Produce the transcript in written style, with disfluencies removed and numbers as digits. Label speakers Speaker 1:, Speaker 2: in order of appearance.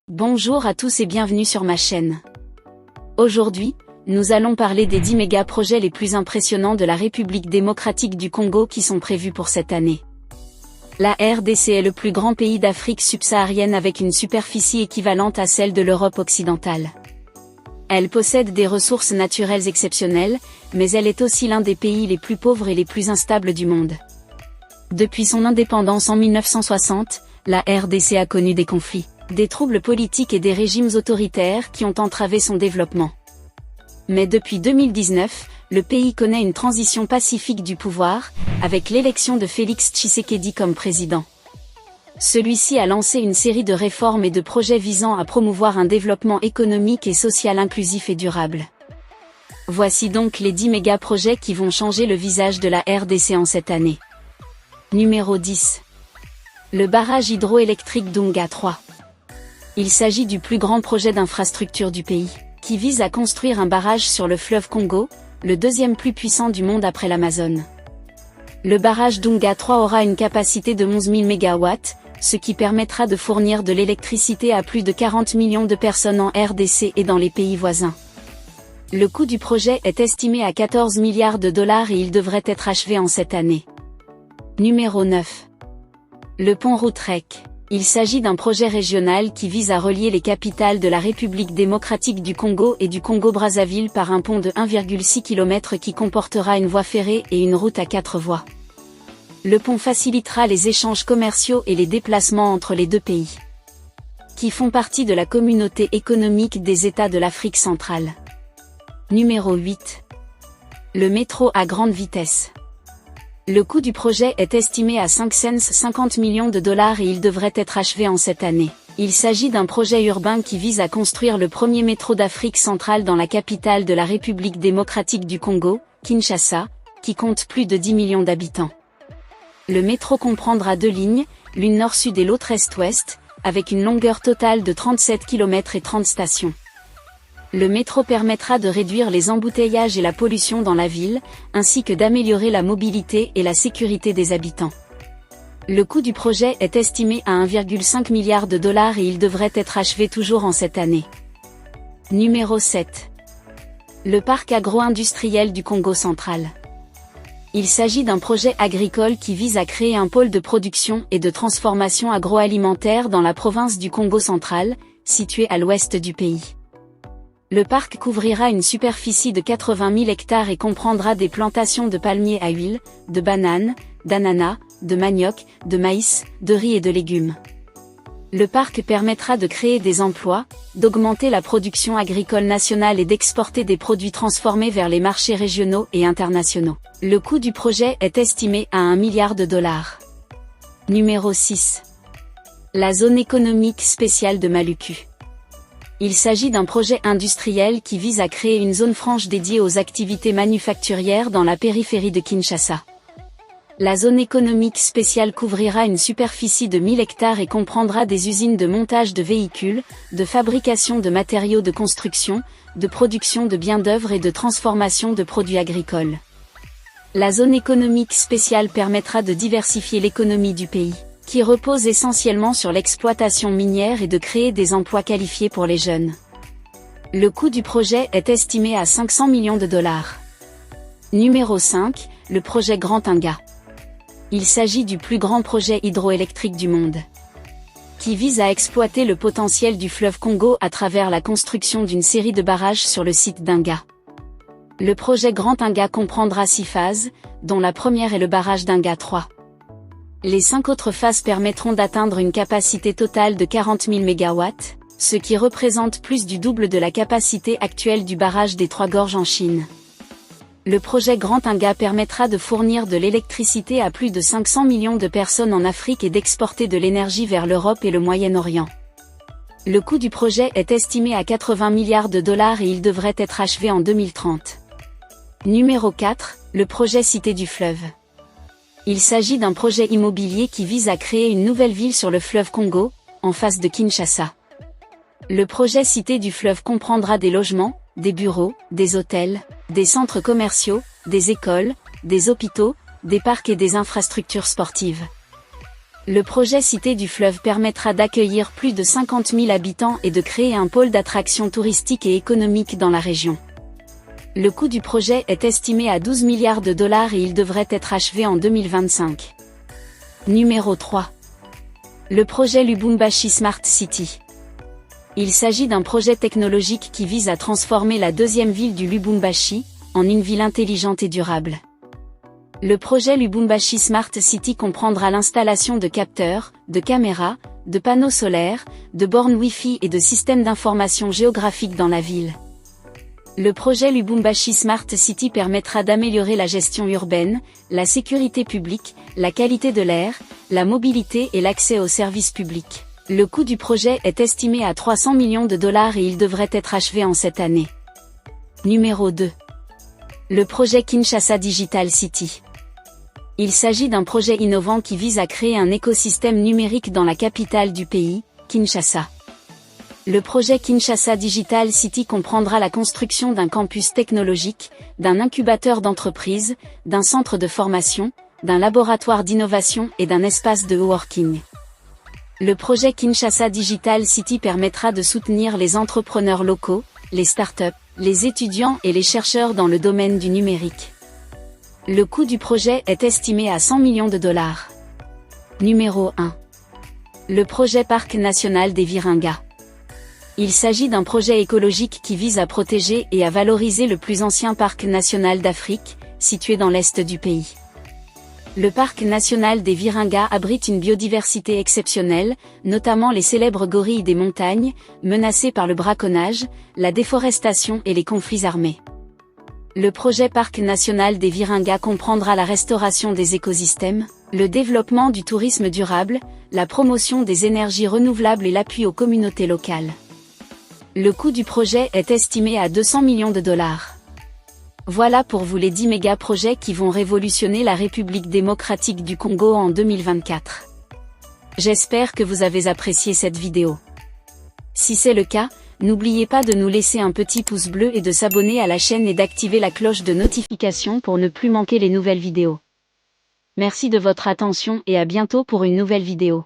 Speaker 1: Bonjour à tous et bienvenue sur ma chaîne. Aujourd'hui, nous allons parler des 10 méga-projets les plus impressionnants de la République démocratique du Congo qui sont prévus pour cette année. La RDC est le plus grand pays d'Afrique subsaharienne avec une superficie équivalente à celle de l'Europe occidentale. Elle possède des ressources naturelles exceptionnelles, mais elle est aussi l'un des pays les plus pauvres et les plus instables du monde. Depuis son indépendance en 1960, la RDC a connu des conflits, des troubles politiques et des régimes autoritaires qui ont entravé son développement. Mais depuis 2019, le pays connaît une transition pacifique du pouvoir, avec l'élection de Félix Tshisekedi comme président. Celui-ci a lancé une série de réformes et de projets visant à promouvoir un développement économique et social inclusif et durable. Voici donc les 10 méga-projets qui vont changer le visage de la RDC en cette année. Numéro 10. Le barrage hydroélectrique Dunga 3. Il s'agit du plus grand projet d'infrastructure du pays, qui vise à construire un barrage sur le fleuve Congo, le deuxième plus puissant du monde après l'Amazone. Le barrage Dunga 3 aura une capacité de 11 000 MW, ce qui permettra de fournir de l'électricité à plus de 40 millions de personnes en RDC et dans les pays voisins. Le coût du projet est estimé à 14 milliards de dollars et il devrait être achevé en cette année. Numéro 9. Le pont Routrek. Il s'agit d'un projet régional qui vise à relier les capitales de la République démocratique du Congo et du Congo-Brazzaville par un pont de 1,6 km qui comportera une voie ferrée et une route à 4 voies. Le pont facilitera les échanges commerciaux et les déplacements entre les deux pays, qui font partie de la communauté économique des États de l'Afrique centrale. Numéro 8. Le métro à grande vitesse. Le coût du projet est estimé à 550 millions de dollars et il devrait être achevé en cette année. Il s'agit d'un projet urbain qui vise à construire le premier métro d'Afrique centrale dans la capitale de la République démocratique du Congo, Kinshasa, qui compte plus de 10 millions d'habitants. Le métro comprendra 2 lignes, l'une nord-sud et l'autre est-ouest, avec une longueur totale de 37 km et 30 stations. Le métro permettra de réduire les embouteillages et la pollution dans la ville, ainsi que d'améliorer la mobilité et la sécurité des habitants. Le coût du projet est estimé à 1,5 milliard de dollars et il devrait être achevé toujours en cette année. Numéro 7. Le parc agro-industriel du Congo central. Il s'agit d'un projet agricole qui vise à créer un pôle de production et de transformation agroalimentaire dans la province du Congo central, située à l'ouest du pays. Le parc couvrira une superficie de 80 000 hectares et comprendra des plantations de palmiers à huile, de bananes, d'ananas, de manioc, de maïs, de riz et de légumes. Le parc permettra de créer des emplois, d'augmenter la production agricole nationale et d'exporter des produits transformés vers les marchés régionaux et internationaux. Le coût du projet est estimé à 1 milliard de dollars. Numéro 6. La zone économique spéciale de Maluku. Il s'agit d'un projet industriel qui vise à créer une zone franche dédiée aux activités manufacturières dans la périphérie de Kinshasa. La zone économique spéciale couvrira une superficie de 1000 hectares et comprendra des usines de montage de véhicules, de fabrication de matériaux de construction, de production de biens d'œuvre et de transformation de produits agricoles. La zone économique spéciale permettra de diversifier l'économie du pays, qui repose essentiellement sur l'exploitation minière et de créer des emplois qualifiés pour les jeunes. Le coût du projet est estimé à 500 millions de dollars. Numéro 5, le projet Grand Inga. Il s'agit du plus grand projet hydroélectrique du monde, qui vise à exploiter le potentiel du fleuve Congo à travers la construction d'une série de barrages sur le site d'Inga. Le projet Grand Inga comprendra 6 phases, dont la première est le barrage d'Inga 3. Les 5 autres phases permettront d'atteindre une capacité totale de 40 000 MW, ce qui représente plus du double de la capacité actuelle du barrage des Trois Gorges en Chine. Le projet Grand Inga permettra de fournir de l'électricité à plus de 500 millions de personnes en Afrique et d'exporter de l'énergie vers l'Europe et le Moyen-Orient. Le coût du projet est estimé à 80 milliards de dollars et il devrait être achevé en 2030. Numéro 4, le projet Cité du Fleuve. Il s'agit d'un projet immobilier qui vise à créer une nouvelle ville sur le fleuve Congo, en face de Kinshasa. Le projet Cité du Fleuve comprendra des logements, des bureaux, des hôtels, des centres commerciaux, des écoles, des hôpitaux, des parcs et des infrastructures sportives. Le projet Cité du Fleuve permettra d'accueillir plus de 50 000 habitants et de créer un pôle d'attraction touristique et économique dans la région. Le coût du projet est estimé à 12 milliards de dollars et il devrait être achevé en 2025. Numéro 3. Le projet Lubumbashi Smart City. Il s'agit d'un projet technologique qui vise à transformer la deuxième ville du Lubumbashi en une ville intelligente et durable. Le projet Lubumbashi Smart City comprendra l'installation de capteurs, de caméras, de panneaux solaires, de bornes Wi-Fi et de systèmes d'information géographique dans la ville. Le projet Lubumbashi Smart City permettra d'améliorer la gestion urbaine, la sécurité publique, la qualité de l'air, la mobilité et l'accès aux services publics. Le coût du projet est estimé à 300 millions de dollars et il devrait être achevé en cette année. Numéro 2. Le projet Kinshasa Digital City. Il s'agit d'un projet innovant qui vise à créer un écosystème numérique dans la capitale du pays, Kinshasa. Le projet Kinshasa Digital City comprendra la construction d'un campus technologique, d'un incubateur d'entreprise, d'un centre de formation, d'un laboratoire d'innovation et d'un espace de coworking. Le projet Kinshasa Digital City permettra de soutenir les entrepreneurs locaux, les startups, les étudiants et les chercheurs dans le domaine du numérique. Le coût du projet est estimé à 100 millions de dollars. Numéro 1. Le projet Parc national des Virunga. Il s'agit d'un projet écologique qui vise à protéger et à valoriser le plus ancien parc national d'Afrique, situé dans l'est du pays. Le parc national des Virunga abrite une biodiversité exceptionnelle, notamment les célèbres gorilles des montagnes, menacés par le braconnage, la déforestation et les conflits armés. Le projet Parc national des Virunga comprendra la restauration des écosystèmes, le développement du tourisme durable, la promotion des énergies renouvelables et l'appui aux communautés locales. Le coût du projet est estimé à 200 millions de dollars. Voilà pour vous les 10 méga-projets qui vont révolutionner la République démocratique du Congo en 2024. J'espère que vous avez apprécié cette vidéo. Si c'est le cas, n'oubliez pas de nous laisser un petit pouce bleu et de s'abonner à la chaîne et d'activer la cloche de notification pour ne plus manquer les nouvelles vidéos. Merci de votre attention et à bientôt pour une nouvelle vidéo.